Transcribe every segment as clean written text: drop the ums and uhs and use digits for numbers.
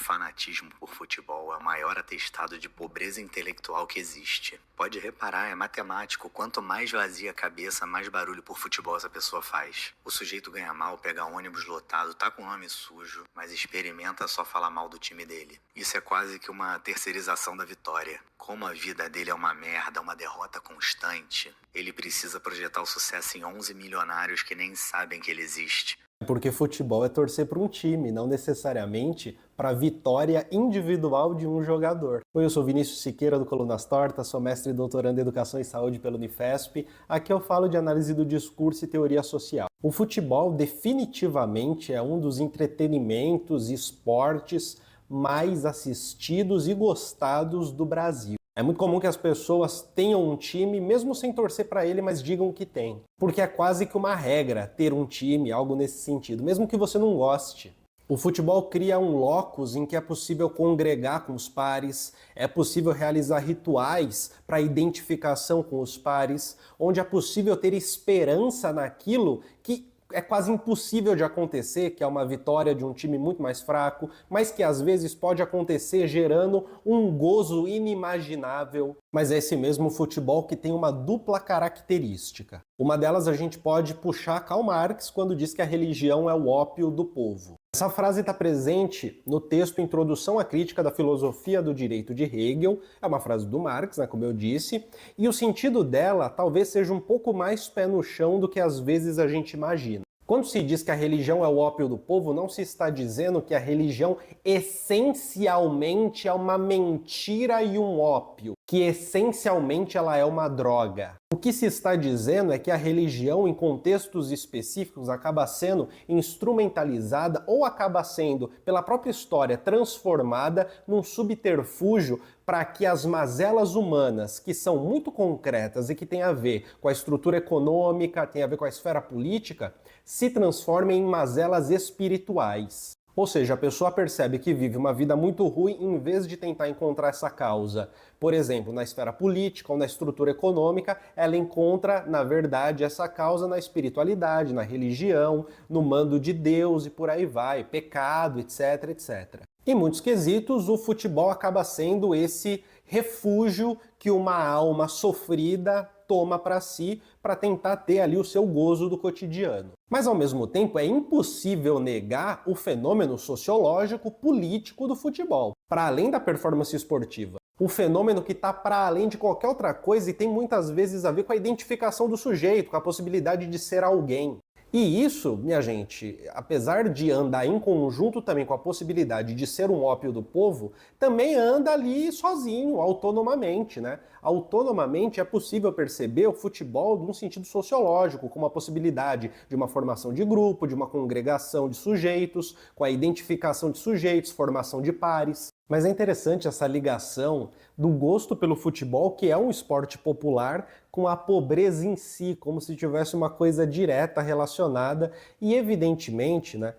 fanatismo por futebol é o maior atestado de pobreza intelectual que existe. Pode reparar, é matemático. Quanto mais vazia a cabeça, mais barulho por futebol essa pessoa faz. O sujeito ganha mal, pega ônibus lotado, tá com o nome sujo, mas experimenta só falar mal do time dele. Isso é quase que uma terceirização da vitória. Como a vida dele é uma merda, uma derrota constante, ele precisa projetar o sucesso em 11 milionários que nem sabem que ele existe. Porque futebol é torcer para um time, não necessariamente para a vitória individual de um jogador. Oi, eu sou Vinícius Siqueira do Colunas Tortas, sou mestre e doutorando em Educação e Saúde pela Unifesp. Aqui eu falo de análise do discurso e teoria social. O futebol definitivamente é um dos entretenimentos e esportes mais assistidos e gostados do Brasil. É muito comum que as pessoas tenham um time, mesmo sem torcer para ele, mas digam que tem. Porque é quase que uma regra ter um time, algo nesse sentido, mesmo que você não goste. O futebol cria um locus em que é possível congregar com os pares, é possível realizar rituais para identificação com os pares, onde é possível ter esperança naquilo que é quase impossível de acontecer, que é uma vitória de um time muito mais fraco, mas que às vezes pode acontecer gerando um gozo inimaginável. Mas é esse mesmo futebol que tem uma dupla característica. Uma delas a gente pode puxar Karl Marx quando diz que a religião é o ópio do povo. Essa frase está presente no texto Introdução à Crítica da Filosofia do Direito de Hegel, é uma frase do Marx, né, como eu disse, e o sentido dela talvez seja um pouco mais pé no chão do que às vezes a gente imagina. Quando se diz que a religião é o ópio do povo, não se está dizendo que a religião essencialmente é uma mentira e um ópio, que essencialmente ela é uma droga. O que se está dizendo é que a religião, em contextos específicos, acaba sendo instrumentalizada ou acaba sendo, pela própria história, transformada num subterfúgio para que as mazelas humanas, que são muito concretas e que têm a ver com a estrutura econômica, têm a ver com a esfera política, se transformem em mazelas espirituais. Ou seja, a pessoa percebe que vive uma vida muito ruim em vez de tentar encontrar essa causa. Por exemplo, na esfera política ou na estrutura econômica, ela encontra, na verdade, essa causa na espiritualidade, na religião, no mando de Deus e por aí vai, pecado, etc, etc. Em muitos quesitos, o futebol acaba sendo esse refúgio que uma alma sofrida toma para si para tentar ter ali o seu gozo do cotidiano. Mas ao mesmo tempo é impossível negar o fenômeno sociológico político do futebol, para além da performance esportiva. Um fenômeno que está para além de qualquer outra coisa e tem muitas vezes a ver com a identificação do sujeito, com a possibilidade de ser alguém. E isso, minha gente, apesar de andar em conjunto também com a possibilidade de ser um ópio do povo, também anda ali sozinho, autonomamente, né? Autonomamente é possível perceber o futebol num sentido sociológico, como a possibilidade de uma formação de grupo, de uma congregação de sujeitos, com a identificação de sujeitos, formação de pares. Mas é interessante essa ligação do gosto pelo futebol, que é um esporte popular, com a pobreza em si, como se tivesse uma coisa direta relacionada. E evidentemente, né,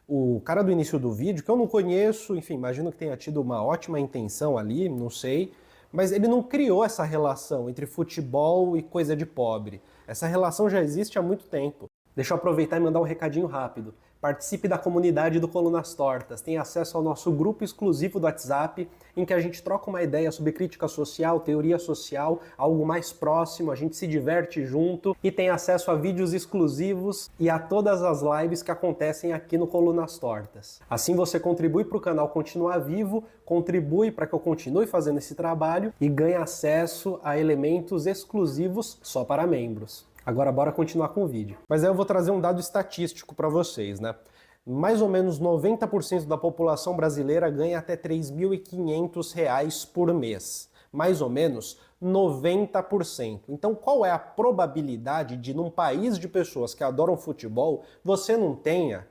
o cara do início do vídeo, que eu não conheço, enfim, imagino que tenha tido uma ótima intenção ali, não sei, mas ele não criou essa relação entre futebol e coisa de pobre. Essa relação já existe há muito tempo. Deixa eu aproveitar e mandar um recadinho rápido. Participe da comunidade do Colunas Tortas, tem acesso ao nosso grupo exclusivo do WhatsApp, em que a gente troca uma ideia sobre crítica social, teoria social, algo mais próximo, a gente se diverte junto e tem acesso a vídeos exclusivos e a todas as lives que acontecem aqui no Colunas Tortas. Assim você contribui para o canal continuar vivo, contribui para que eu continue fazendo esse trabalho e ganhe acesso a elementos exclusivos só para membros. Agora bora continuar com o vídeo. Mas aí eu vou trazer um dado estatístico para vocês, né? Mais ou menos 90% da população brasileira ganha até R$ 3.500 por mês. Mais ou menos 90%. Então qual é a probabilidade de, num país de pessoas que adoram futebol, você não tenha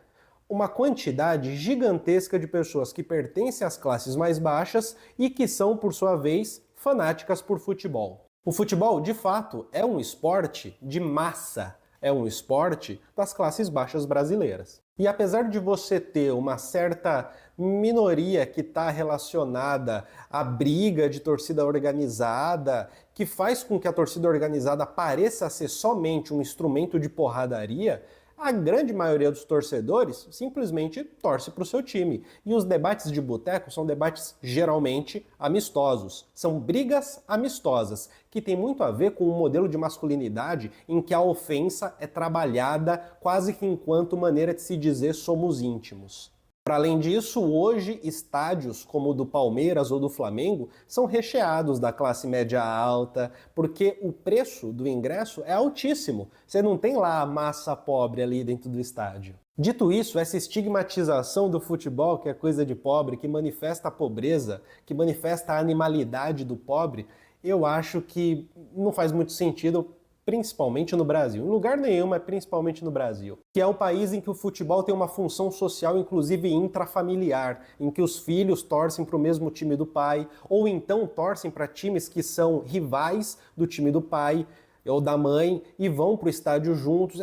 uma quantidade gigantesca de pessoas que pertencem às classes mais baixas e que são, por sua vez, fanáticas por futebol? O futebol, de fato, é um esporte de massa, é um esporte das classes baixas brasileiras. E apesar de você ter uma certa minoria que está relacionada à briga de torcida organizada, que faz com que a torcida organizada pareça ser somente um instrumento de porradaria, A grande maioria dos torcedores simplesmente torce para o seu time. E os debates de boteco são debates geralmente amistosos. São brigas amistosas, que tem muito a ver com um modelo de masculinidade em que a ofensa é trabalhada quase que enquanto maneira de se dizer somos íntimos. Para além disso, hoje, estádios como o do Palmeiras ou do Flamengo são recheados da classe média alta, porque o preço do ingresso é altíssimo. Você não tem lá a massa pobre ali dentro do estádio. Dito isso, essa estigmatização do futebol, que é coisa de pobre, que manifesta a pobreza, que manifesta a animalidade do pobre, eu acho que não faz muito sentido, principalmente no Brasil. Em lugar nenhum, mas principalmente no Brasil. Que é o país em que o futebol tem uma função social, inclusive intrafamiliar, em que os filhos torcem para o mesmo time do pai, ou então torcem para times que são rivais do time do pai ou da mãe e vão para o estádio juntos.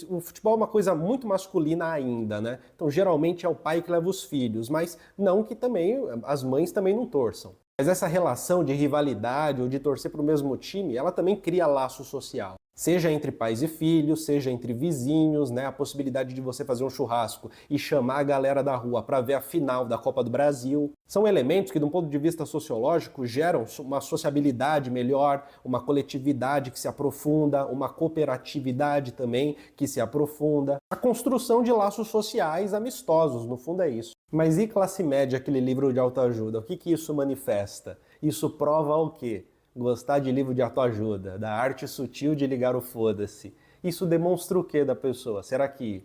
O futebol é uma coisa muito masculina ainda, né? Então geralmente é o pai que leva os filhos, mas não que também as mães também não torçam. Mas essa relação de rivalidade ou de torcer para o mesmo time, ela também cria laço social. Seja entre pais e filhos, seja entre vizinhos, né? A possibilidade de você fazer um churrasco e chamar a galera da rua para ver a final da Copa do Brasil. São elementos que, de um ponto de vista sociológico, geram uma sociabilidade melhor, uma coletividade que se aprofunda, uma cooperatividade também que se aprofunda. A construção de laços sociais amistosos, no fundo é isso. Mas e classe média, aquele livro de autoajuda? O que isso manifesta? Isso prova o quê? Gostar de livro de autoajuda, da arte sutil de ligar o foda-se. Isso demonstra o que da pessoa? Será que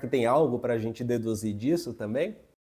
tem algo para a gente deduzir disso também?